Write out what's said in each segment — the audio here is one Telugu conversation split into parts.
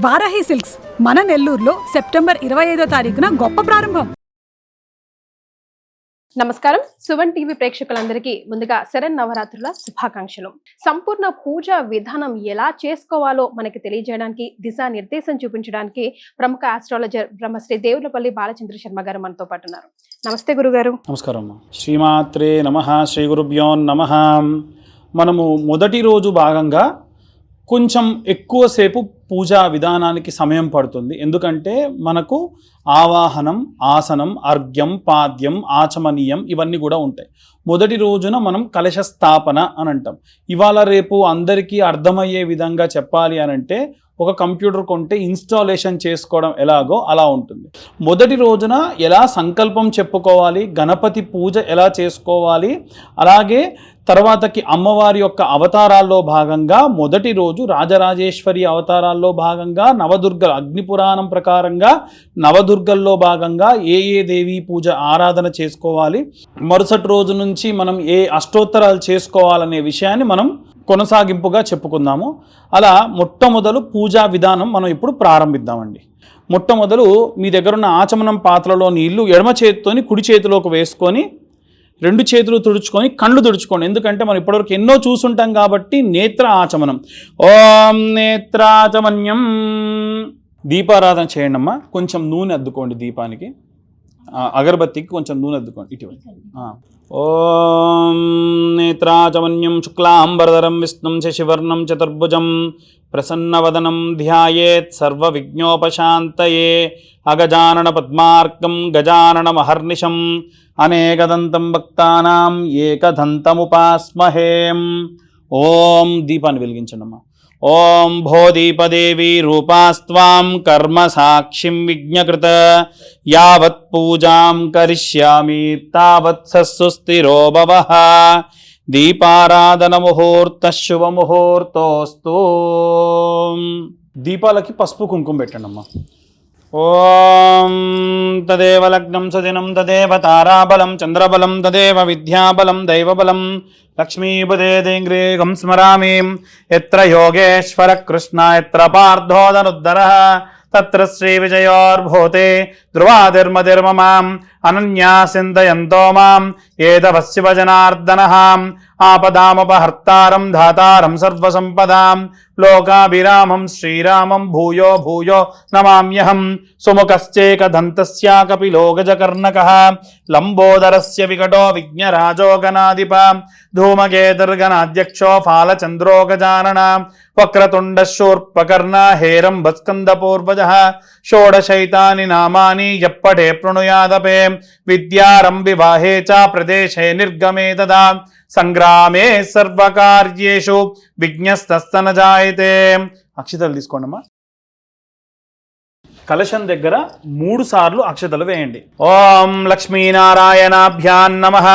వారాహి సిల్క్స్ మన నెల్లూరులో సెప్టెంబర్ 25వ తారీఖున గొప్ప ప్రారంభం. నమస్కారం. సువన్ టీవీ ప్రేక్షకులందరికీ ముందుగా శరన్నవరాత్రుల శుభాకాంక్షలు. సంపూర్ణ పూజా విధానం ఎలా చేసుకోవాలో మనకి తెలియజేయడానికి, దిశానిర్దేశం చూపించడానికి ప్రముఖ ఆస్ట్రాలజర్ బ్రహ్మశ్రీ దేవులపల్లి బాలచంద్ర శర్మ గారు మనతో పాటు ఉన్నారు. నమస్తే గురుగారు. నమస్కారం. శ్రీమాత్రే నమః. శ్రీ గురుభ్యో నమః. మనము మొదటి రోజు భాగంగా కొంచెం ఎక్కువసేపు పూజా విధానానికి సమయం పడుతుంది. ఎందుకంటే మనకు ఆవాహనం, ఆసనం, అర్ఘ్యం, పాద్యం, ఆచమనీయం ఇవన్నీ కూడా ఉంటాయి. మొదటి రోజున మనం కలశ స్థాపన అని అంటాం. ఇవాళ రేపు అందరికీ అర్థమయ్యే విధంగా చెప్పాలి అని అంటే ఒక కంప్యూటర్ కొంటే ఇన్స్టాలేషన్ చేసుకోవడం ఎలాగో అలా ఉంటుంది. మొదటి రోజున ఎలా సంకల్పం చెప్పుకోవాలి, గణపతి పూజ ఎలా చేసుకోవాలి, అలాగే తర్వాతకి అమ్మవారి యొక్క అవతారాల్లో భాగంగా మొదటి రోజు రాజరాజేశ్వరి అవతారాల్లో భాగంగా నవదుర్గ అగ్నిపురాణం ప్రకారంగా నవదుర్గల్లో భాగంగా ఏ దేవీ పూజ ఆరాధన చేసుకోవాలి, మరుసటి రోజు నుంచి మనం ఏ అష్టోత్తరాలు చేసుకోవాలనే విషయాన్ని మనం కొనసాగింపుగా చెప్పుకుందాము. అలా మొట్టమొదలు పూజా విధానం మనం ఇప్పుడు ప్రారంభిద్దామండి. మొట్టమొదలు మీ దగ్గర ఉన్న ఆచమనం పాత్రలో నీళ్లు ఎడమ చేతితోని కుడి చేతిలోకి వేసుకొని 2 చేతులు తుడుచుకొని కళ్ళు తుడుచుకోండి. ఎందుకంటే మనం ఇప్పటివరకు ఎన్నో చూసుంటాం కాబట్టి నేత్ర ఆచమనం. ఓం నేత్రాచమన్యం. దీపారాధన చేయండి అమ్మా. కొంచెం నూనె అద్దుకోండి దీపానికి, అగరబత్తికి కొంచెం నూనె అద్దుకోండి. ఇటీవల ఓం నేత్రాచమన్యం శుక్లాంబరధరం విష్ణుం శశివర్ణం చతుర్భుజం ప్రసన్నవదనం ధ్యాయేత్ సర్వవిఘ్నోపశాంతయే అగజానన పద్మార్కం గజాననమహర్నిశం అనేకదంతం భక్తానాం ఏకదంతముపాస్మహేం. ఓం దీపాన్ని వెలిగించండి అమ్మా. ఓం భోదీపదేవి రూపాస్త్వాం కర్మ సాక్షిం విజ్ఞకృత యావత్ పూజాం కరిష్యామి తావత్ సుస్థిరో భవః. దీపారాధన ముహూర్త శుభముహూర్తోస్తు. దీపాలకి పసుపు కుంకుమ పెట్టండి అమ్మా. ఓం తదేవ లగ్నం సుదినం తదేవ తారాబలం చంద్రబలం తదేవ విద్యాబలం దైవబలం లక్ష్మీపదేంగ్రేగం స్మరామి. ఎత్ర యోగేశ్వర కృష్ణ ఎత్ర పార్థోదనుద్దరః తత్ర శ్రీ విజయోర్భూతే ధ్రువాదిర్మదిర్మమాం అనన్యాసింతయంతో మాం ఏదవశివ జనార్దనః. ఆపదామపహర్తారం ధాతారం సర్వసంపదాం లోకాభిరామం శ్రీరామం భూయో భూయో నమామ్యహం. సుముఖశ్చేకదంతస్య కపిలో గజకర్ణకః లంబోదరస్య వికటో విఘ్నరాజో గణాధిప ధూమకేతుర్గణాధ్యక్షో ఫాలచంద్రో గజానన వక్రతుండ శూర్పకర్ణ హేరంబస్కందపూర్వజః. షోడశైతాని నామాని యప్పటే ప్రణుయాదపే విద్యారంభివాహే చ ప్రదేశే నిర్గమే తదా సంగ్రామే సర్వకార్యేషు విఘ్నస్తస్తన జాయతే. అక్షతలు తీసుకోండమ్మా. కలశం దగ్గర 3 సార్లు అక్షతలు వేయండి. ఓం లక్ష్మీనారాయణాభ్యాం నమః.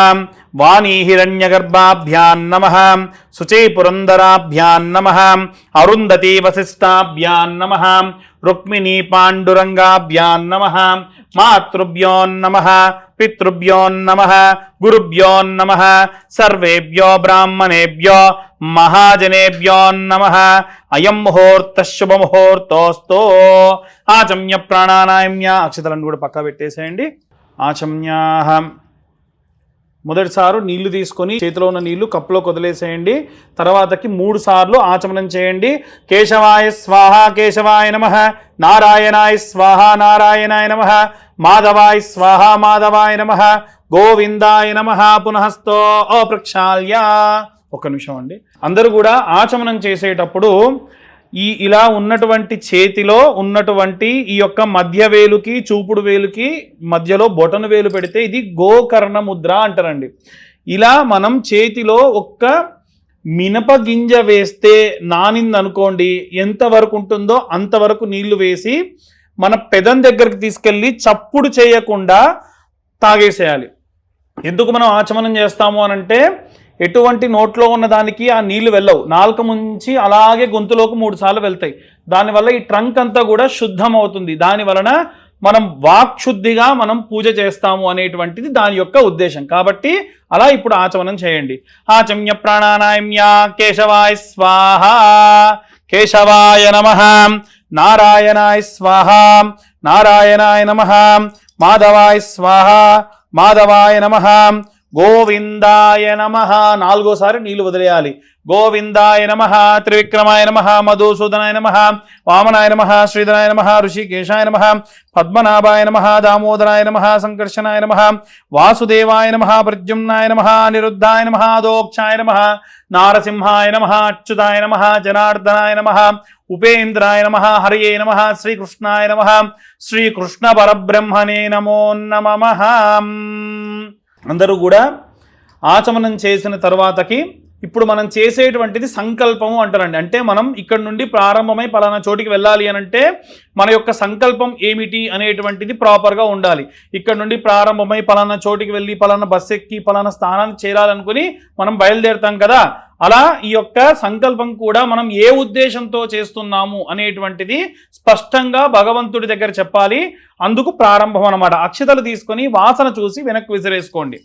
వాణీ హిరణ్యగర్భాభ్యాం నమః. శుచీ పురందరాభ్యాం నమః. అరుంధతీ వశిష్టాభ్యాం నమః. రుక్మిణీ పాండురంగాభ్యాం నమః. మాతృభ్యో నమః. పితృభ్యో నమః. గురుభ్యో నమః. సర్వేభ్యో బ్రాహ్మణేభ్యో మహాజనేభ్యో నమః. అయం ముహూర్త శుభముహూర్తోస్తు. ఆచమ్య ప్రాణానాయమ్య. అక్షతలను కూడా పక్కా పెట్టేసేయండి. ఆచమ్యాహ. మొదటిసారి నీళ్లు తీసుకొని చేతిలో ఉన్న నీళ్లు కప్పులో వదిలేసేయండి. తర్వాతకి 3 సార్లు ఆచమనం చేయండి. కేశవాయ స్వాహ కేశవాయ నమః. నారాయణాయ స్వాహ నారాయణాయ నమః. మాధవాయ స్వాహ మాధవాయ నమః. గోవిందాయ నమః. పునఃస్థో ప్రక్షాళ్య. ఒక్క నిమిషం అండి. అందరూ కూడా ఆచమనం చేసేటప్పుడు ఇలా ఉన్నటువంటి చేతిలో ఉన్నటువంటి ఈ యొక్క మధ్య వేలుకి చూపుడు వేలుకి మధ్యలో బొటను వేలు పెడితే ఇది గోకర్ణ ముద్ర అంటారండి. ఇలా మనం చేతిలో ఒక్క మినప గింజ వేస్తే నానిందనుకోండి, ఎంతవరకు ఉంటుందో అంతవరకు నీళ్లు వేసి మన పెదం దగ్గరికి తీసుకెళ్ళి చప్పుడు చేయకుండా తాగేసేయాలి. ఎందుకు మనం ఆచమనం చేస్తాము అనంటే ఎటువంటి నోట్లో ఉన్న దానికి ఆ నీళ్లు వెళ్ళవు, నాలుక ముంచి అలాగే గొంతులోకి 3 సార్లు వెళ్తాయి. దానివల్ల ఈ ట్రంక్ అంతా కూడా శుద్ధం అవుతుంది. దాని వలన మనం వాక్శుద్ధిగా మనం పూజ చేస్తాము అనేటువంటిది దాని యొక్క ఉద్దేశం. కాబట్టి అలా ఇప్పుడు ఆచమనం చేయండి. ఆచమ్య ప్రాణానాయమ్య. కేశవాయ స్వాహ కేశవాయ నమః. నారాయణాయ స్వాహ నారాయణాయ నమః మాధవాయ స్వాహ మాధవాయ నమః గోవిందాయ నమః 4సారి నీళ్లు వదిలేయాలి. గోవిందాయ నమః త్రివిక్రమాయ నమః మధుసూదనాయ నమః వామనాయ నమః శ్రీధరాయ నమః ఋషికేశాయ నమః పద్మనాభాయ నమః దామోదరాయ నమః సంకర్షణాయ నమః వాసుదేవాయ నమః ప్రద్యుమ్నాయ నమః అనిరుద్ధాయ నమః దోక్షాయ నమః నారసింహాయ నమః అచ్యుతాయ నమః జనార్దనాయ నమః ఉపేంద్రాయ నమః హరియే నమః శ్రీకృష్ణాయ నమః శ్రీకృష్ణ పరబ్రహ్మణే నమో నమః. అందరూ కూడా ఆచమనం చేసిన తర్వాతకి ఇప్పుడు మనం చేసేటువంటిది సంకల్పము అంటారండి. అంటే మనం ఇక్కడ నుండి ప్రారంభమై పలానా చోటికి వెళ్ళాలి అని అంటే మన యొక్క సంకల్పం ఏమిటి అనేటువంటిది ప్రాపర్గా ఉండాలి. ఇక్కడ నుండి ప్రారంభమై పలానా చోటికి వెళ్ళి పలానా బస్సు ఎక్కి పలానా స్థానానికి చేరాలనుకుని మనం బయలుదేరుతాం కదా, అలా ఈ యొక్క సంకల్పం కూడా మనం ఏ ఉద్దేశంతో చేస్తున్నాము అనేటువంటిది స్పష్టంగా భగవంతుడి దగ్గర చెప్పాలి. అందుకు ప్రారంభం అన్నమాట. అక్షతలు తీసుకొని వాసన చూసి వెనక్కి విసిరేసుకోండి.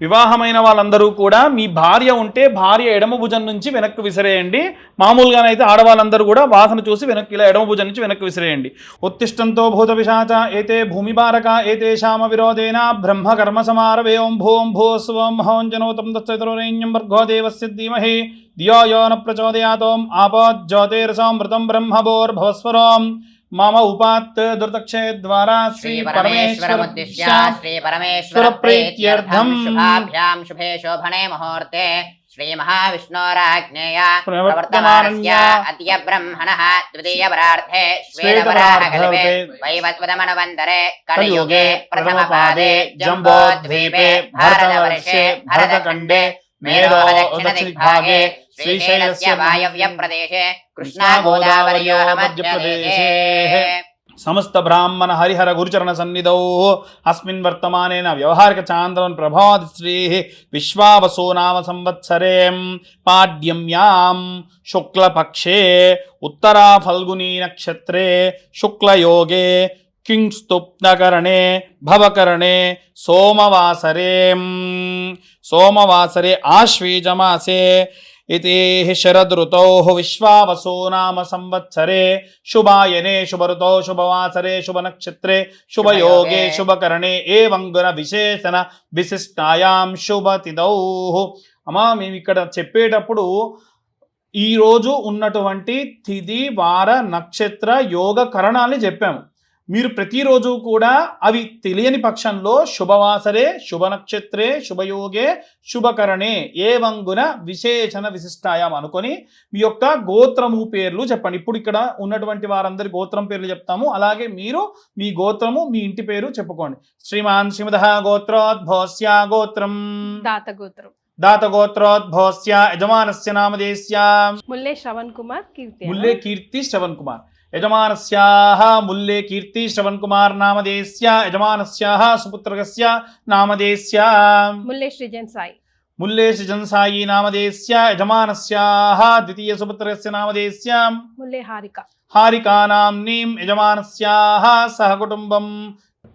వివాహమైన వాళ్ళందరూ కూడా మీ భార్య ఉంటే భార్య ఎడమ భుజం నుంచి వెనక్కి విసిరేయండి. మామూలుగానైతే ఆడవాళ్ళందరూ కూడా వాసన చూసి వెనక్కి ఇలా ఎడమ భుజం నుంచి వెనక్కి విసిరేయండి. ఉత్తిష్టంతో భూత పిశాచ ఏతే భూమిపారక ఏతేషామ విరోధేన బ్రహ్మ కర్మ సమారవే ఓం భూం భూస్వం మహోంజనోతం దత్తైతరోరేణ్యం భర్గో దేవస్య ధీమహి ధియో యో న ప్రచోదయాత్ ఆపజ్యోతిర్సమృతం బ్రహ్మభోర్భవస్వరం మమ ఉపాత్ దుర్తక్షే ద్వారా శ్రీ పరమేశ్వరముద్దిశ్య శ్రీ పరమేశ్వర ప్రీత్యర్థం శుభాభ్యాం శుభే శోభనే ముహూర్తే శ్రీ మహావిష్ణోరాజ్ఞేయ ప్రవర్తమానస్య అద్య బ్రహ్మణః ద్వితీయ పరార్థే శ్వేతవరాహకల్పే వైవస్వతమనువంతరే కలియుగే ప్రథమ పాదే జంబోద్వీపే భారతవర్షే భరతఖండే మేధో దక్షిణదిగ్భాగే శ్రీశైలస్య వాయవ్య ప్రదేశే కృష్ణా గోదావర్యోః మధ్యప్రదేశే సమస్త బ్రాహ్మణ హరిహర గురుచరణ సన్నిధౌ అస్మిన్ వర్తమానేన వ్యవహారిక చాంద్రవన్ ప్రభావతి శ్రీ విశ్వావసో నామ సంవత్సరే పాడ్యమ్యాం శుక్లపక్షే ఉత్తరా ఫల్గునీ నక్షత్రే శుక్లయోగే కింస్తుప్నకరణే భవకరణే సోమవాసరే ఆశ్వీజమాసే इति शरदृतौ विश्वावसो नाम संवत्सरे शुभायने शुभऋतौ शुभवासरे शुभनक्षत्रे शुभयोगे शुभकरणे एवं गुण विशेषण विशिष्टायां शुभतिथौ. అమ్మా మేము ఇక్కడ చెప్పేటప్పుడు ఈ రోజు ఉన్నటువంటి తిథి వార నక్షత్ర యోగ కరణాలని చెప్పాము. మీరు ప్రతిరోజు కూడా అవి తెలియని పక్షంలో శుభవాసరే శుభనక్షత్రే శుభయోగే శుభకరణే ఏవంగున విశేషణ విశిష్టాయాం అనుకొని మీ యొక్క గోత్రము పేర్లు చెప్పండి. ఇప్పుడు ఇక్కడ ఉన్నటువంటి వారందరి గోత్రం పేర్లు చెప్తాము, అలాగే మీరు మీ గోత్రము మీ ఇంటి పేరు చెప్పుకోండి. శ్రీమాన్ శ్రీమదః గోత్రోద్భవస్య గోత్రం దాతగోత్రోద్భవస్య యజమానస్య నామధేయస్య ముల్లే శ్రవణ్ కుమార్ కీర్తి ముల్లే కీర్తి శ్రవణ్ కుమార్ యజమానస్యాః ముల్లే కీర్తి శ్రవణ్ కుమార్ నామధేయస్య యజమానస్యాః సుపుత్రకస్య నామధేయస్య ముల్లే సృజన్ సాయి సాయి నామధేయస్య యజమానస్యాః ద్వితీయ సుపుత్రకస్య నామధేయస్య ముల్లే హారికా నామ్నీం యజమానస్యాః సహ కుటుంబం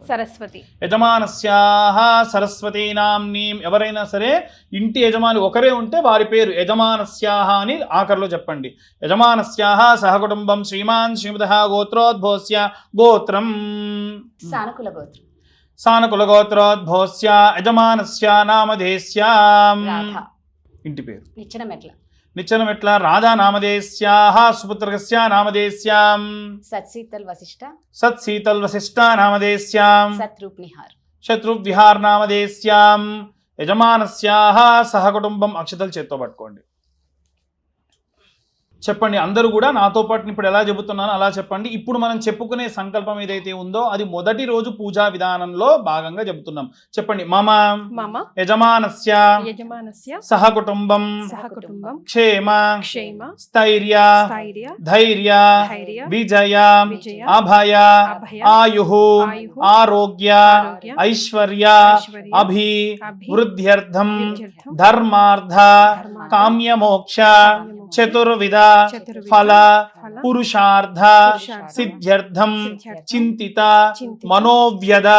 సరస్వతి యజమానస్యాః సరస్వతీ నామ్నీం. ఎవరైనా సరే ఇంటి యజమాని ఒకరే ఉంటే వారి పేరు యజమానస్యాః అని ఆఖరిలో చెప్పండి. యజమానస్యాః సహ కుటుంబం శ్రీమాన్ శ్రీమదః గోత్రోద్భవస్య గోత్రం సానుకుల గోత్రోద్భవస్య యజమానస్య నామధేయస్య ఇంటి పేరు నిచ్చనమెట్ల రాధా నామధేయస్యాః సుపుత్రకస్య నామధేయస్య సత్శీతల్ వశిష్ఠ నామధేయస్య శత్రువిహార్ నామధేయస్య యజమానస్యాః సహ కుటుంబం. అక్షతలు చేత్తో పట్టుకోండి. చెప్పండి అందరూ కూడా నాతో పాటు ఇప్పుడు ఎలా చెబుతున్నానో అలా చెప్పండి. ఇప్పుడు మనం చెప్పుకునే సంకల్పం ఏదైతే ఉందో అది మొదటి రోజు పూజా విధానంలో భాగంగా చెబుతున్నాం. చెప్పండి. మమ యజమానస్య సహ కుటుంబం క్షేమ స్థైర్య ధైర్య విజయ అభయ ఆయుః ఆరోగ్య ఐశ్వర్య అభివృద్ధ్యర్థం ధర్మార్థ కామ్యమోక్ష చతుర్విధ ఫల పురుషార్థ సిద్ధ్యర్థం చింతిత మనోవ్యద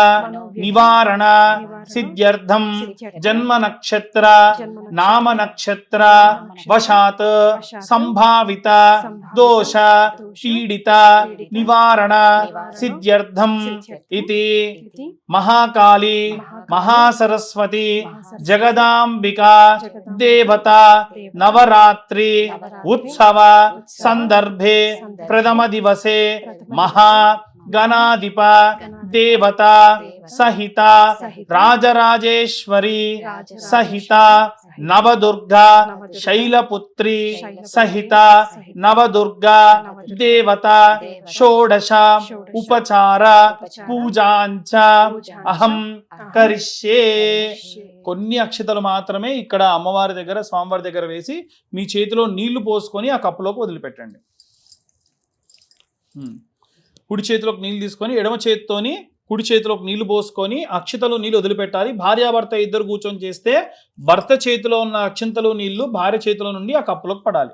నివారణ సిద్ధ్యర్థం జన్మ నక్షత్ర నామ నక్షత్ర వశాత్ సంభావిత దోష పీడిత నివారణ సిద్ధ్యర్థం ఇతి మహాకాళీ మహాసరస్వతి జగదాంబికా దేవత నవరాత్రి ఉత్సవ సందర్భే ప్రథమ దివసే మహా గణాధిప దేవత సహిత రాజరాజేశ్వరి సహిత నవదుర్గా శైలపుత్రి సహిత నవదుర్గా దేవత షోడశ ఉపచార పూజాంచ అహం కరిష్యే. కొన్ని అక్షతలు మాత్రమే ఇక్కడ అమ్మవారి దగ్గర స్వామివారి దగ్గర వేసి మీ చేతిలో నీళ్లు పోసుకొని ఆ కప్పులోకి వదిలిపెట్టండి. కుడి చేతిలోకి నీళ్ళు తీసుకొని ఎడమ చేతితోని కుడి చేతిలోకి నీళ్లు పోసుకొని అక్షతలు నీళ్ళు వదిలిపెట్టాలి. భార్యాభర్త ఇద్దరు కూర్చొని చేస్తే భర్త చేతిలో ఉన్న అక్షంతలు నీళ్లు భార్య చేతిలో నుండి ఆ కప్పులోకి పడాలి.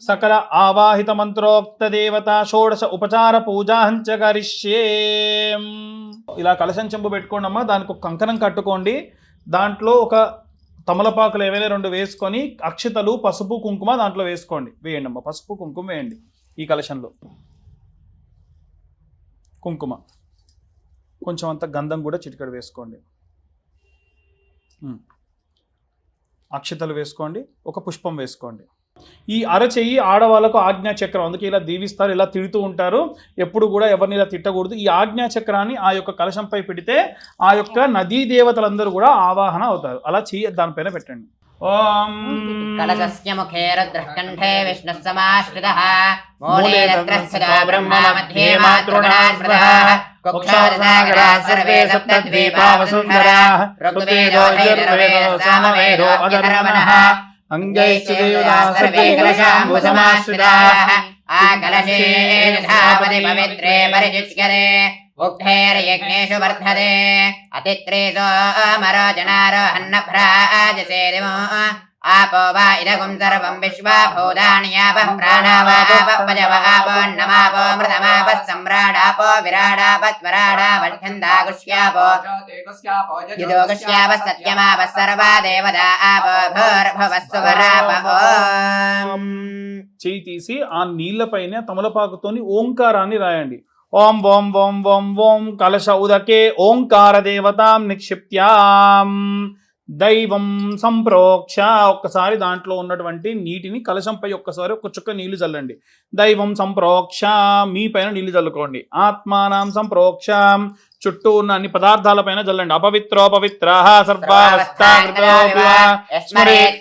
సకల ఆవాహిత మంత్రోక్త దేవత షోడశ ఉపచార పూజాంచ కరిష్యే. ఇలా కలశం చెంబు పెట్టుకోండి అమ్మా. దానికి ఒక కంకణం కట్టుకోండి. దాంట్లో ఒక తమలపాకులు ఏవైనా 2 వేసుకొని అక్షతలు పసుపు కుంకుమ దాంట్లో వేసుకోండి. వేయండి అమ్మా, పసుపు కుంకుమ వేయండి. ఈ కలశంలో కుంకుమ కొంచెం అంత గంధం కూడా చిటికెడు వేసుకోండి. అక్షతలు వేసుకోండి. ఒక పుష్పం వేసుకోండి. ఈ అరచెయ్యి ఆడవాళ్ళకు ఆజ్ఞాచక్రం, అందుకే ఇలా దీవిస్తారు, ఇలా తిడుతూ ఉంటారు. ఎప్పుడు కూడా ఎవరిని ఇలా తిట్టకూడదు. ఈ ఆజ్ఞాచక్రాన్ని ఆ యొక్క కలశంపై పెడితే ఆ యొక్క నదీ దేవతలందరూ కూడా ఆవాహన అవుతారు. అలా చెయ్యి దానిపైన పెట్టండి. ఓం కలశస్య ముఖే రుద్రః కంఠే విష్ణుః సమాశ్రితః మూలే తత్రస్థితా బ్రహ్మ మధ్యే మాతృగణా స్మృతః కుక్షాసాగరాः సర్వే సప్తద్వీపా వసుంధరాः ఋగ్వేదో యజుర్వేదో సామవేదో అథర్వణः అంగైశ్చ దేవతాः సర్వే కలశాంబు సమాశ్రితాः ఆ కలశే యథాపతి పవిత్రే పరిచిచ్యతే ఉక్తైర్యజ్ఞేషు వర్ధతే అతిత్రేతో అమరోజనారోహన్నభ్రాజసేదిమో आपो वा इदगुं सर्वं विश्वभूतान्यापः प्राणावापपजवापोन्नमापो मृतमापः सम्राडापो विराडापत्वराडापच्छन्दागुष्यापो युदोगुष्यापः सत्यमापः सर्वा देवता आपो भूर्भुवस्सुवरापो. చేయి తీసి ఆ నీళ్లపైన తమలపాకుతోని ఓంకారాన్ని రాయండి. ఓం ఓం ఓం ఓం ఓం కలశ ఉదకే ఓంకార దేవతాం నిక్షిప్త్యాం దైవం సంప్రోక్ష. ఒక్కసారి దాంట్లో ఉన్నటువంటి నీటిని కలశంపై ఒక్కసారి ఒక చుక్క నీళ్లు చల్లండి. దైవం సంప్రోక్ష, మీ పైన నీళ్లు చల్లుకోండి. ఆత్మానం సంప్రోక్ష, చుట్టూ ఉన్న అన్ని పదార్థాల పైన చల్లండి. అపవిత్రోపవిత్ర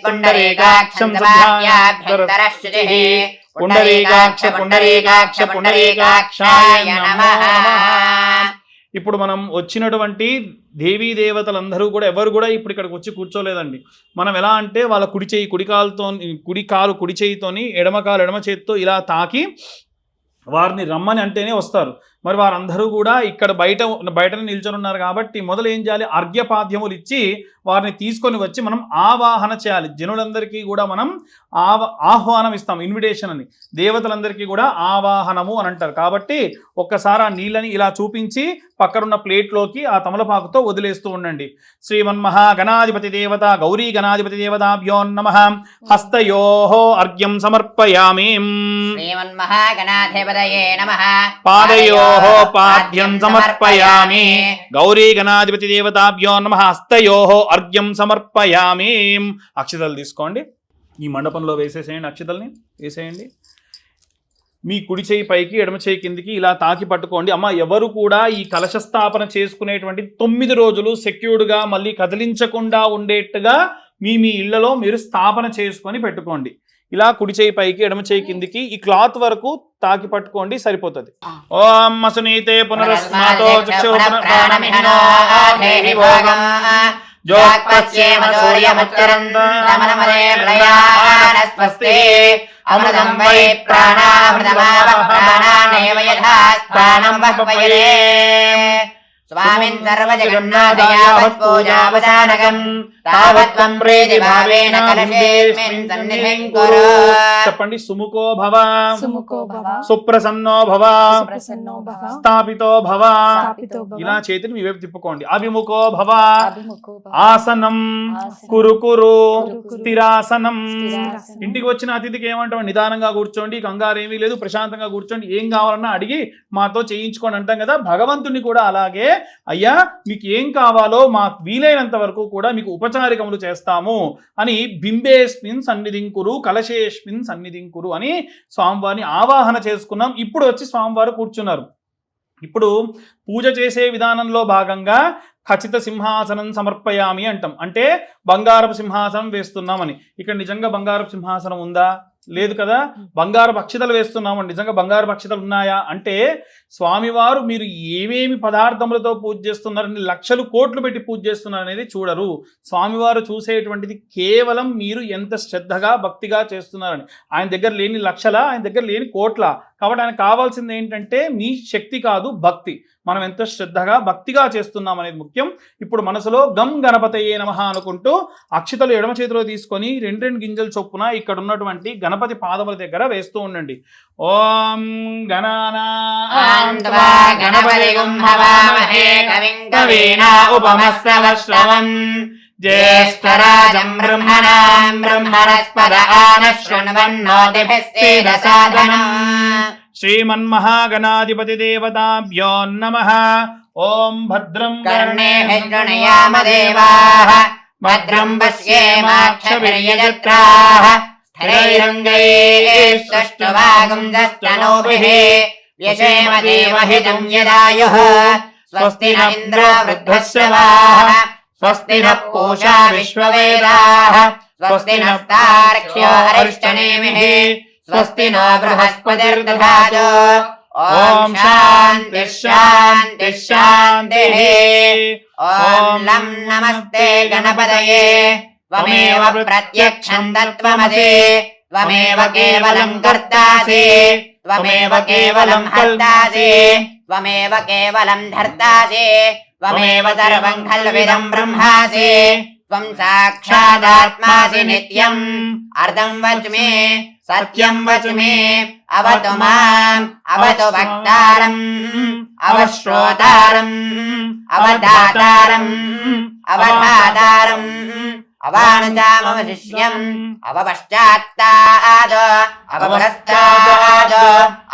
పుండరీకాక్ష పుండరీకాక్ష పుండరీకాక్షాయ నమః. ఇప్పుడు మనం వచ్చినటువంటి దేవీ దేవతలందరూ కూడా ఎవరు కూడా ఇప్పుడు ఇక్కడికి వచ్చి కూర్చోలేదండి. మనం ఎలా అంటే వాళ్ళ కుడి చేయి కుడి కాలు కుడి చేయితోని ఎడమ కాలు ఎడమ చేతితో ఇలా తాకి వారిని రమ్మని అంటేనే వస్తారు. మరి వారందరూ కూడా ఇక్కడ బయటనే నిల్చొని ఉన్నారు కాబట్టి మొదలు ఏం చేయాలి, అర్ఘ్యపాద్యములు ఇచ్చి వారిని తీసుకొని వచ్చి మనం ఆవాహన చేయాలి. జనులందరికీ కూడా మనం ఆహ్వానం ఇస్తాం, ఇన్విటేషన్ అని. దేవతలందరికీ కూడా ఆవాహనము అని అంటారు. కాబట్టి ఒక్కసారి ఆ నీళ్ళని ఇలా చూపించి పక్కనున్న ప్లేట్లోకి ఆ తమలపాకుతో వదిలేస్తూ ఉండండి. శ్రీమన్మహా గణాధిపతి దేవత గౌరీ గణాధిపతి దేవతాభ్యో నమః. హస్తయోః అర్ఘ్యం సమర్పయామి. శ్రీమన్మహా గణాధిపతయే నమః. పాదయోః పాద్యం సమర్పయామి. గౌరీ గణాధిపతి దేవతాభ్యో నమః. హస్తయోః అర్ఘ్యం సమర్పయామి. అక్షతలు తీసుకోండి, ఈ మండపంలో వేసేసేయండి. అక్షతల్ని వేసేయండి. మీ కుడి చేయి పైకి ఎడమ చేయి కిందికి ఇలా తాకి పట్టుకోండి. అమ్మ ఎవరు కూడా ఈ కలశ స్థాపన చేసుకునేటువంటి 9 రోజులు సెక్యూర్డ్గా మళ్ళీ కదిలించకుండా ఉండేట్టుగా మీ ఇళ్లలో మీరు స్థాపన చేసుకొని పెట్టుకోండి. ఇలా కుడి చేయి పైకి ఎడమ చేయి కిందికి ఈ క్లాత్ వరకు తాకి పట్టుకోండి, సరిపోతుంది. ఓం అసునీతే పునరస్మాతో చక్షుప్రాణమిహినో ఆధేహి భోగం జ్యోత్పశ్యేమ సూర్యముచ్చరంతమనమదే ప్రయాణస్వస్తి అమృతం వై ప్రాణామృతమావః ప్రాణానేవ యథా ప్రాణం బహ్వయే స్వామిన్ సర్వజగన్నాథయావత్ పూజావదానకం తావత్వం ప్రీతి భావేన కలశేస్మిన్ సన్నిధిం కురు. చెప్పండి. సుముఖో భవ, సుముఖో భవ, సుప్రసన్నో భవ, ప్రసన్నో భవ, స్థాపితో భవ. స్థాపితో భవ, ఇలా చేతిని మీ వైపు తిప్పుకోండి. అభిముఖో భవ, అభిముఖో భవ, ఆసనం ఆసనం, కురు కురు, కురు, స్థిరాసనం. స్థిరాసనం. ఇంటికి వచ్చిన అతిథికి ఏమంటాం? నిదానంగా కూర్చోండి, కంగారు ఏమీ లేదు, ప్రశాంతంగా కూర్చోండి, ఏం కావాలన్నా అడిగి మాతో చేయించుకోండి అంటాం కదా. భగవంతుని కూడా అలాగే, అయ్యా మీకు ఏం కావాలో మాకు వీలైనంత వరకు కూడా మీకు ఉపచారికములు చేస్తాము అని బింబేస్మిన్ సన్నిధింకురు కలశేస్మిన్ సన్నిధింకురు అని స్వామివారిని ఆవాహన చేసుకున్నాం. ఇప్పుడు వచ్చి స్వామివారు కూర్చున్నారు. ఇప్పుడు పూజ చేసే విధానంలో భాగంగా ఖచ్చిత సింహాసనం సమర్పయామి అంటాం. అంటే బంగారపు సింహాసనం వేస్తున్నామని. ఇక్కడ నిజంగా బంగారపు సింహాసనం ఉందా? లేదు కదా. బంగారపు అక్షతలు వేస్తున్నామని. నిజంగా బంగారపు అక్షతలు ఉన్నాయా అంటే స్వామివారు మీరు ఏమేమి పదార్థములతో పూజ చేస్తున్నారని లక్షలు కోట్లు పెట్టి పూజ చేస్తున్నారు అనేది చూడరు. స్వామివారు చూసేటువంటిది కేవలం మీరు ఎంత శ్రద్ధగా భక్తిగా చేస్తున్నారని. ఆయన దగ్గర లేని లక్షల, ఆయన దగ్గర లేని కోట్ల. కాబట్టి ఆయన కావాల్సింది ఏంటంటే మీ శక్తి కాదు, భక్తి. మనం ఎంత శ్రద్ధగా భక్తిగా చేస్తున్నాం అనేది ముఖ్యం. ఇప్పుడు మనసులో గం గణపతయే నమః అనుకుంటూ అక్షతలు ఎడమ చేతిలో తీసుకొని 2 గింజల చొప్పున ఇక్కడ ఉన్నటువంటి గణపతి పాదముల దగ్గర వేస్తూ ఉండండి. ఓం గణానాం గణపతిగుం హవామహే కవిం కవీనా ఉపమశ్రవశ్రవం జ్యేష్ఠరాజం బ్రహ్మణాం బ్రహ్మణస్పద ఆనః శృణ్వన్నోతిభిः సేదసాదనం. శ్రీమన్మహాగణాధిపతి దేవతాభ్యో నమః. ఓం భద్రం కర్ణేభిः శృణుయామ దేవాः భద్రం పశ్యేమాక్షభిర్యజత్రాः స్థిరైరంగైः సుష్ఠువాగుంసస్తనూభిः వ్యశేమ దేవహితం యదాయుః. స్వస్తి న ఇంద్రో వృద్ధశ్రవాः స్వస్తి నః పూషా విశ్వవేదాः స్వస్తి నస్తార్క్ష్యో అరిష్టనేమిః స్వస్తి నో బృహస్పతిర్దధాతు. ఓం శాంతి శాంతి శాంతిః. ఓం లం నమస్తే గణపతయే త్వమేవ ప్రత్యక్షం తత్వమసి త్వమేవ కేవలం కర్తాసి త్వమేవ కేవలం హర్తాసి త్వమేవ కేవలం ధర్తాసి త్వమేవ సర్వం ఖల్విదం బ్రహ్మాసి త్వం సాక్షాదాత్మాసి నిత్యం. అర్ధం వచ్మి సత్యం వచ్మి అవతు మాం అవతు భక్తారం అవశ్రోతారం అవధాతారం అవధాతారం అవానుజామమ శిష్యం అవపశ్చాత్తాదో అవపురస్తాదో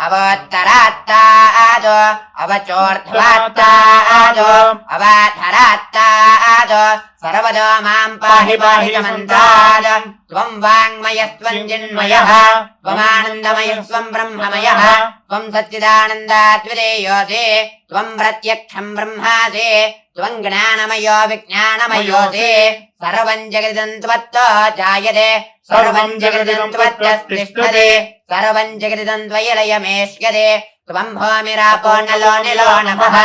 అవోత్తరాత్తాదో అవచోర్ధ్వాత్తాదో అవాధరాత్తాదో సర్వదో మాం పాహి పాహి మంత్రాద్. త్వం వాంగ్మయస్త్వం చిన్మయః త్వమానందమయస్త్వం బ్రహ్మమయః త్వం సచ్చిదానందాద్వితీయోసి త్వం ప్రత్యక్షం బ్రహ్మాసి త్వం జ్ఞానమయో విజ్ఞానమయోసి. సర్వం జగదిదం త్వత్తో జాయతే సర్వం జగదిదం త్వత్తిష్టతే సర్వం జగదిదం త్వయలయమేష్యతే. త్వం భూమిరాపో నలో నిలో నభః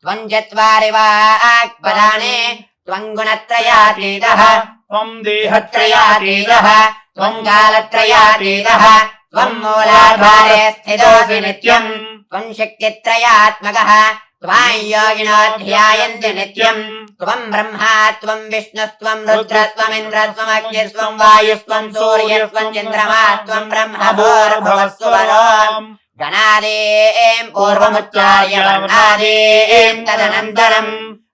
త్వం చత్వారి వాక్పదాని త్వం గుణత్రయాతీతః త్వం దేహత్రయాతీతః త్వం కాలత్రయాతీతః త్వం మూలాధారే స్థితోసి నిత్యం త్వం శక్తిత్రయాత్మకః త్వాం యోగినో ధ్యాయంతి నిత్యం. త్వం బ్రహ్మా త్వం విష్ణుస్త్వం రుద్రస్త్వమింద్రస్త్వమగ్నిస్త్వం వాయుస్త్వం సూర్యస్త్వం చంద్రమా త్వం బ్రహ్మ భూర్భువస్సువరోం. గణాదేం పూర్వముచ్చార్య వర్ణాదేం తదనంతరం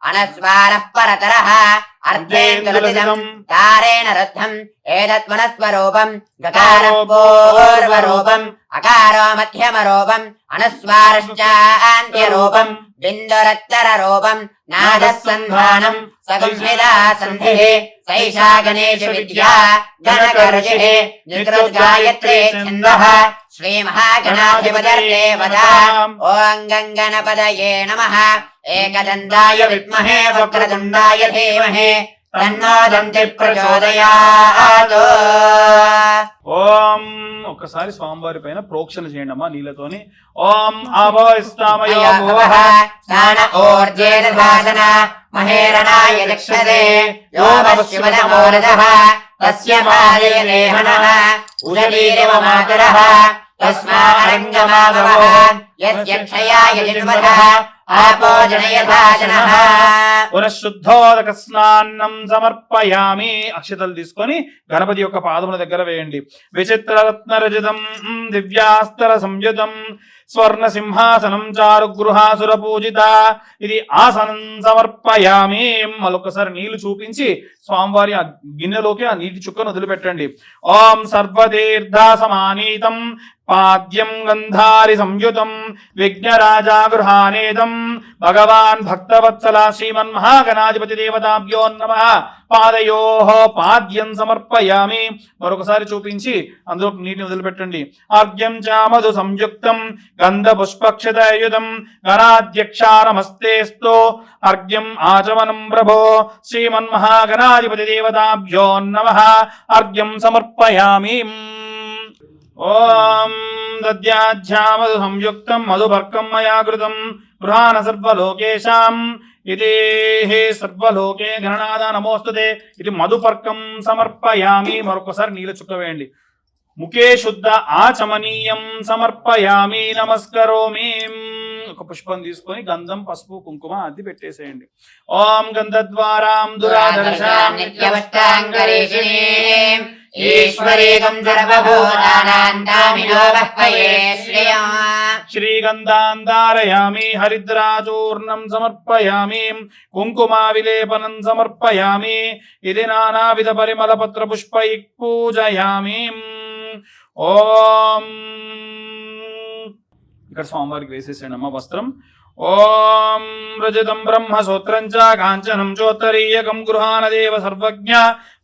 అనస్వారః పరతరః అర్ధేంద్రులతిదం కారేణ రుద్ధం ఏతత్వనస్వరూపం గకారం పూర్వరూపం అకారో మధ్యమరూపం అనుస్వారశ్చాన్త్యరూపం బిందురత్తరరూపం నాదస్సంధానం సగుంహితా సంధిః సైషా గణేశ విద్యా గణకరుషిః నిద్రోద్గాయత్రే ఛందః శ్రీ మహాగణాధిపతయే వదాం. ఓం గంగణపతయే నమః. ఏకదంతాయ విద్మహే వక్రతుండాయ ధీమహి తన్నో దంతి ప్రచోదయాత్. ఓం ఒక్కసారి స్వామివారి పైన ప్రోక్షణ చేయండి అమ్మా నీళ్ళతోని. ఓం ఆభవిస్తామయో భువః స్నాన ఊర్జేన భాసన మహేరణాయ దక్షతే యో పశ్చిమదమోరదః తస్య పాదయలేహనః ఉదరీరివ మాతరః తస్మారంగమావహ యస్య క్షయాయ జిన్వధః ఆపోజనయథాశనః పునఃశుద్ధోదక స్నానం సమర్పయామి. అక్షతలు తీసుకొని గణపతి యొక్క పాదముల దగ్గర వేయండి. విచిత్ర రత్న రజతం దివ్యాస్తర సంయుతం స్వర్ణ సింహాసనం చారు గృహాసుర పూజిత. ఇది ఆసనం సమర్పయామి. మరొకసారి నీళ్లు చూపించి స్వామివారి ఆ గిన్నెలోకి ఆ నీటి చుక్కను వదిలిపెట్టండి. ఓం సర్వతీర్థ సమానీతం పాద్యం గంధారి సంయుతం విఘ్నరాజా గృహానేదం భగవాన్ భక్తవత్సల శ్రీమన్మహాగణాధిపతి దేవతాభ్యో నమః. పాదయోః పాద్యం సమర్పయామి. మరొకసారి చూపించి అందులో నీటిని వదిలిపెట్టండి. ఆర్ఘ్యం చ మధు సంయుక్తం గంధ పుష్పక్షతయుతం గణాధ్యక్షారమస్తేస్తో అర్ఘ్యం ఆచమనం ప్రభో శ్రీమన్మహాగణాధిపతి దేవతాభ్యో నమః. అర్ఘ్యం సమర్పయామి. ఓం దద్యాధ్యామధు సంయుక్తం మధుపర్కం మయా కృతం గృహాన సర్వలోకేశాం ఇది సర్వలోకే గణనాథ నమోస్తుతే. ఇది మధుపర్కం సమర్పయామి. మరొకసారి నీళ్ళ చుక్క వేయండి. ముఖే శుద్ధ ఆచమనీయం సమర్పయామి నమస్కరోమి. ఒక పుష్పం తీసుకొని గంధం పసుపు కుంకుమ అది పెట్టేసేయండి. ఓం గంధద్వారాం దురాదర్శాం నిత్యవష్టాంగరీషిణీం ఈశ్వరీకం సర్వభూతానాం తామినో వహ్వయే శ్రియం. శ్రీగంధాన్ ధారయామి. హరిద్రాచూర్ణం సమర్పయామి. కుంకుమా విలేపనం సమర్పయామి. ఇది నానావిధ పరిమళ పత్ర పుష్పై పూజయామి. ఓం ఇక్కడ స్వామివారికి వేసేసాడు అమ్మ వస్త్రం. ఓం రజతం బ్రహ్మసూత్రం చ కాంచనం చోత్తరీయకం గృహానదేవ సర్వజ్ఞ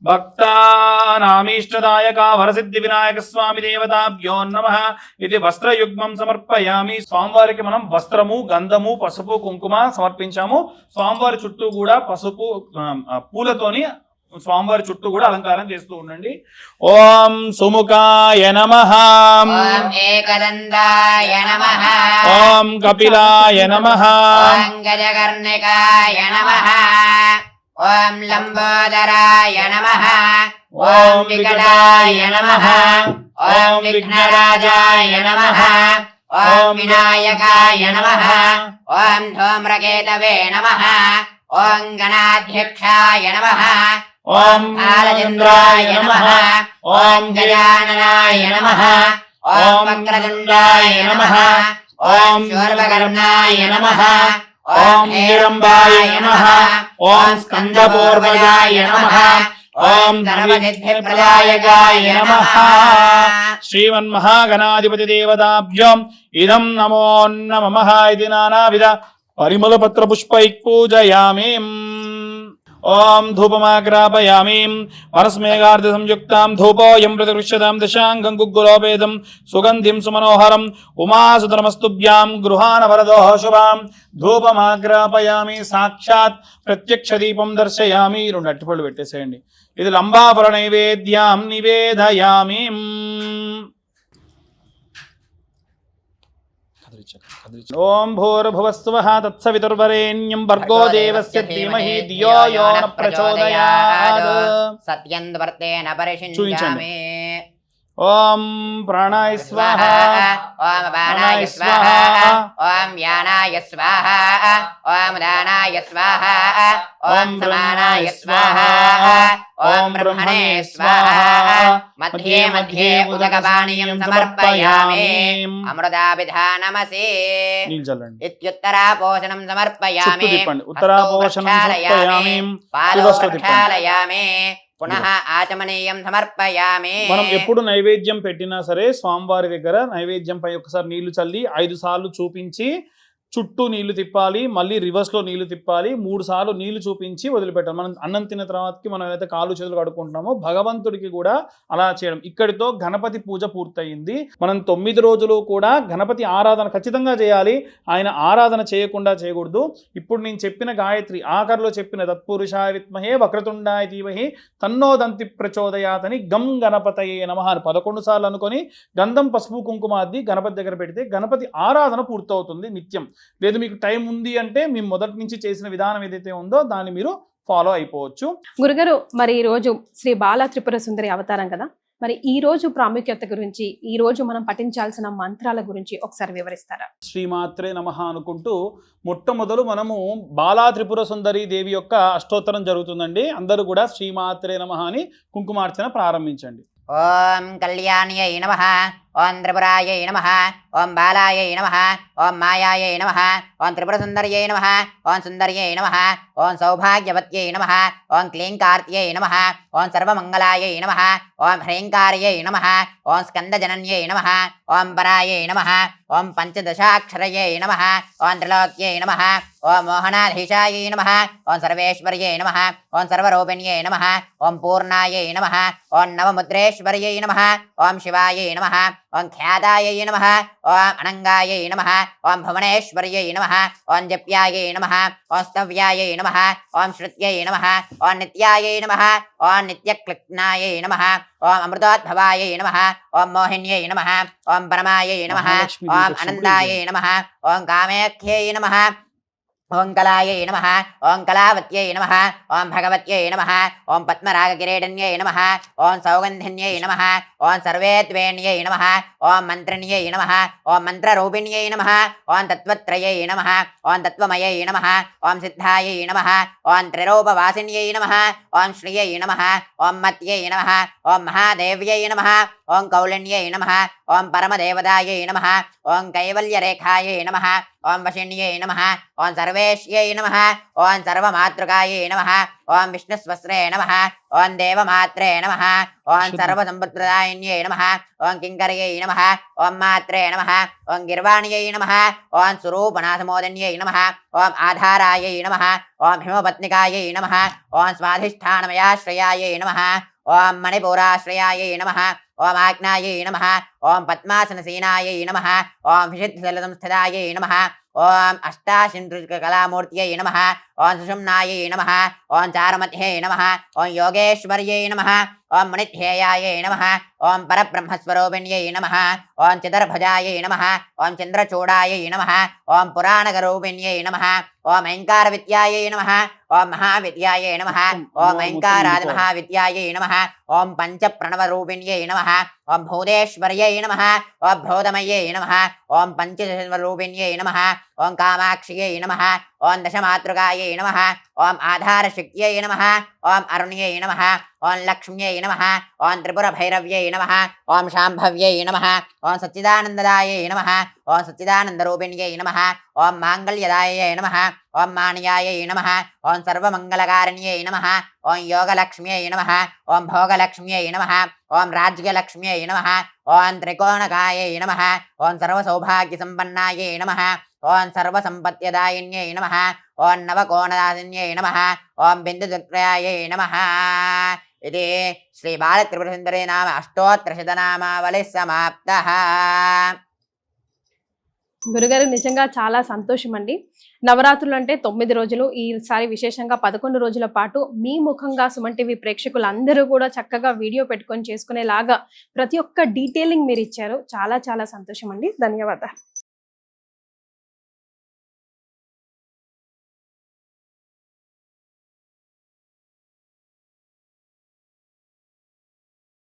భక్తానామీష్టదాయక వరసిద్ధి వినాయక స్వామి దేవతాభ్యో నమః. ఇది వస్త్రయుగ్మం సమర్పయామి. స్వామివారికి మనం వస్త్రము గంధము పసుపు కుంకుమ సమర్పించాము. స్వామివారి చుట్టూ కూడా పసుపు పూలతోని స్వామివారి చుట్టూ కూడా అలంకారం చేస్తూ ఉండండి. ఓం సుముఖాయ నమః. ఓం ఏకదంతాయ నమః. ఓం కపిలాయ నమః. ఓం గజకర్ణికాయ నమః. ఓం లంబోదరాయ నమః. ఓం వికటాయ నమః. ఓం విఘ్నరాజాయ నమః. ఓం వినాయకాయ నమః. ఓం ధూమ్రకేతవే నమః. ఓం గణాధ్యక్షాయ నమః. ఓం కాలచంద్రాయ నమః. ఓం గజాననాయ నమః. ఓం వక్రతుండాయ నమః. ఓం శూర్పకర్ణాయ నమః. ఓం హేరంబాయ నమః. ఓం స్కందపూర్వజాయ నమః. ఓం సర్వసిద్ధిప్రదాయకాయ నమః. శ్రీమన్మహాగణాధిపతి దేవతాభ్యం ఇదం నమో నమః. ఇది నానావిధ పరిమళ పత్ర పుష్పై పూజయామి. ఓం ధూపమాగ్రాపయామి. పరస్మేఘార్ధ సంయుక్తాం ధూపోయం ప్రతిగృహ్యతాం దశాంగం గుగ్గులోపేదం సుగంధిం సుమనోహరం ఉమాసుతనమస్తుభ్యాం గృహాన వరదో శుభాం. ధూపమాగ్రాపయామి. సాక్షాత్ ప్రత్యక్ష దీపం దర్శయామి. 2 అట్టిపళ్ళు పెట్టేసేయండి. ఇది లంబాఫల నైవేద్యాం నివేదయామి. ఓం భూర్భువస్సువః తత్సవితుర్వరేణ్యం భర్గో దేవస్య ధీమహి ధియో యో న ప్రచోదయాత్. సత్యం వర్తేన పరిషించామి. ఓం ప్రాణాయ స్వాహ. ఓం బాణాయ స్వాహ. ఓం వ్యానాయ స్వాహ. ఓం దానాయ స్వాహ. ఓం సమానాయ స్వాహ. ఓం బ్రహ్మణే స్వాహ. మధ్యే మధ్యే ఉదకపానీయం సమర్పయామి. అమృతాభిధానమసి ఇత్యుత్తరాపోషణం సమర్పయామి. ప్రక్షాళయామి. పునః ఆచమనీయం సమర్పయామి. మనం ఎప్పుడు నైవేద్యం పెట్టినా సరే స్వామివారి దగ్గర నైవేద్యం పై ఒకసారి నీళ్లు చల్లి 5 సార్లు చూపించి చుట్టూ నీళ్లు తిప్పాలి. మళ్ళీ రివర్స్ లో నీళ్లు తిప్పాలి. 3 సార్లు నీళ్లు చూపించి వదిలిపెట్టాలి. మనం అన్నం తిన్న తర్వాతకి మనం ఏదైతే కాళ్ళు చేతులు కడుక్కుంటున్నామో భగవంతుడికి కూడా అలా చేయడం. ఇక్కడితో గణపతి పూజ పూర్తయింది. మనం 9 రోజులు కూడా గణపతి ఆరాధన ఖచ్చితంగా చేయాలి. ఆయన ఆరాధన చేయకుండా చేయకూడదు. ఇప్పుడు నేను చెప్పిన గాయత్రి ఆఖరిలో చెప్పిన తత్పురుషాయ విద్మహే వక్రతుండాయ ధీమహి తన్నో దంతి ప్రచోదయాత్ అని గం గణపతయే నమః అని 11 సార్లు అనుకొని గంధం పసుపు కుంకుమ అద్ది గణపతి దగ్గర పెడితే గణపతి ఆరాధన పూర్తవుతుంది నిత్యం. లేదు మీకు టైం ఉంది అంటే మీ మొదటి నుంచి చేసిన విధానం ఏదైతే ఉందో దాన్ని మీరు ఫాలో అయిపోవచ్చు. గురుగారు మరి ఈ రోజు శ్రీ బాల త్రిపుర సుందరి అవతారం కదా, మరి ఈ రోజు ప్రాముఖ్యత గురించి, ఈ రోజు మనం పఠించాల్సిన మంత్రాల గురించి ఒకసారి వివరిస్తారా? శ్రీమాత్రే నమః అనుకుంటూ మొట్టమొదలు మనము బాలా త్రిపుర సుందరి దేవి యొక్క అష్టోత్తరం జరుగుతుందండి. అందరూ కూడా శ్రీమాత్రే నమః అని కుంకుమార్చన ప్రారంభించండి. ఓం కళ్యాణ్యై నమః, ఓం త్రిపురాయై నమః, ఓం బాలాయై నమః, ఓం మాయాయై నమః, ఓం త్రిపురసుందర్యై నమః, ఓం సుందర్యై నమః, ఓం సౌభాగ్యవత్యై నమః, ఓం క్లీంకార్త్యై నమః, ఓం సర్వమంగళాయై నమః, ఓం హ్రీంకార్యై నమః, ఓం స్కందజనన్యై నమః, ఓం పరాయై నమః, ఓం పంచదశాక్షరయై నమః, ఓం త్రిలోక్యై నమః, ఓం మోహనాధీశాయై నమః, ఓం సర్వేశ్వర్యై నమః, ఓం సర్వరూపిణ్యై నమః, ఓం పూర్ణాయై నమః, ఓం నవముద్రేశ్వర్యై నమః, ఓం శివాయై నమః, ఓం ఖ్యాతాయై నమః, ఓం అనంగాయై నమః, ఓం భువనేశ్వర్యై నమః, ఓం జప్యాయై నమః, ఓం స్తవ్యాయై నమః, ఓం శ్రుత్యై నమః, ఓం నిత్యాయై నమః, ఓం నిత్యక్లిప్నాయై నమః, ఓం అమృతోద్భవాయై నమః, ఓం మోహిన్యై నమః, ఓం పరమాయై నమః, ఓం అనందాయై నమః, ఓం కామేఖ్యై నమః, ఓం కళాయై నమః, ఓం కళావత్యై నమః, ఓం భగవత్యై నమః, ఓం పద్మరాగకిరీటన్యై నమః, ఓం సౌగంధిన్యై నమః, ఓం సర్వేద్వేణ్యై నమః, ఓం మంత్రిణ్యై నమః, ఓం మంత్రరూపిణ్యై నమః, ఓం తత్వత్రయై నమః, ఓం తత్వమయై నమః, ఓం సిద్ధాయై నమః, ఓం త్రిరూపవాసిన్యై నమః, ఓం శ్రియై నమః, ఓం మత్యై నమః, ఓం మహాదేవ్యై నమః, ఓం కౌలిన్యై నమః, ఓం పరమదేవదాయై నమః, ఓం కైవల్యరేఖాయై నమః, ఓం వశిన్యై నమః, ఓం సర్వేష్యై నమః, ఓం సర్వమాతృకాయై నమః, ఓం విష్ణుస్వస్రే నమః, ఓం దేవమాత్రే నమః, ఓం సర్వసంపత్ప్రదాయిన్యై నమః, ఓం కింకర్యై నమః, ఓం మాత్రే నమః, ఓం గిర్వాణ్యై నమః, ఓం స్వరూపనాథమోదన్యై నమః, ఓం ఆధారాయై నమః, ఓం హిమపత్నికాయై నమః, ఓం స్వాధిష్టానమయాశ్రయాయై నమః, ఓం మణిపూరాశ్రయాయై నమః, ఓం ఆజ్ఞాయై నమః, ఓం పద్మాసనసేనాయై నమః, ఓం విశుద్ధజలసంస్థితాయై నమః, ఓం అష్టాశింద్రికలామూర్త్యై నమః, ఓం సుషుమ్నాయై నమః, ఓం చారుమత్యై నమః, ఓం యోగేశ్వర్యై నమః, ఓం మునిధ్యేయాయై నమః, ఓం పరబ్రహ్మస్వరూపిణ్యై నమః, ఓం చతుర్భుజాయై నమః, ఓం చంద్రచూడాయై నమః, ఓం పురాణగరూపిణ్యై నమః, ఓం ఐంకారవిద్యాయై నమః, ఓం మహావిద్యాయై నమః, ఓం ఐంకారాదిమహావిద్యాయై నమః, ఓం పంచప్రణవరూపిణ్యై నమః, ఓం భూదేశ్వర్యై నమః, ఓం భూతమయ్యై నమః, ఓం పంచదశరూపిణ్యై నమః, ఓం కామాక్ష్యై నమః, ఓం దశమాతృకాయై నమః, ఓం ఆధారశక్త్యై నమః, ఓం అరుణ్యై నమః, ఓం లక్ష్మ్యై నమః, ఓం త్రిపురభైరవ్యై నమః, ఓం శాంభవ్యై నమః, ఓం సచ్చిదానందదాయై నమః, ఓం సచ్చిదానందరూపిణ్యై నమః, ఓం మాంగళ్యదాయై నమః, ఓం మాణియాయై నమః, ఓం సర్వమంగళకారిణ్యై నమః, ఓం యోగలక్ష్మ్యై నమః, ఓం భోగలక్ష్మ్యై నమః, ఓం రాజ్యలక్ష్మ్యై నమః, ఓం త్రికోణకాయై నమః, ఓం సర్వసౌభాగ్యసంపన్నాయై నమః, ఓం సర్వసంపత్యదాయిన్యై నమః, ఓం నవకోణదాసిన్యై నమః, ఓం బిందుదుర్యాయై నమః. ఇది శ్రీ బాలత్రిపురసుందరీ నామ అష్టోత్తరశతనామావళి సమాప్తః. గురుగారు నిజంగా చాలా సంతోషం అండి. నవరాత్రులు అంటే 9 రోజులు, ఈసారి విశేషంగా 11 రోజుల పాటు మీ ముఖంగా సుమన్ టీవీ ప్రేక్షకులందరూ కూడా చక్కగా వీడియో పెట్టుకొని చేసుకునేలాగా ప్రతి ఒక్క డీటెయిలింగ్ మీరు ఇచ్చారు. చాలా చాలా సంతోషం అండి. ధన్యవాదాలు.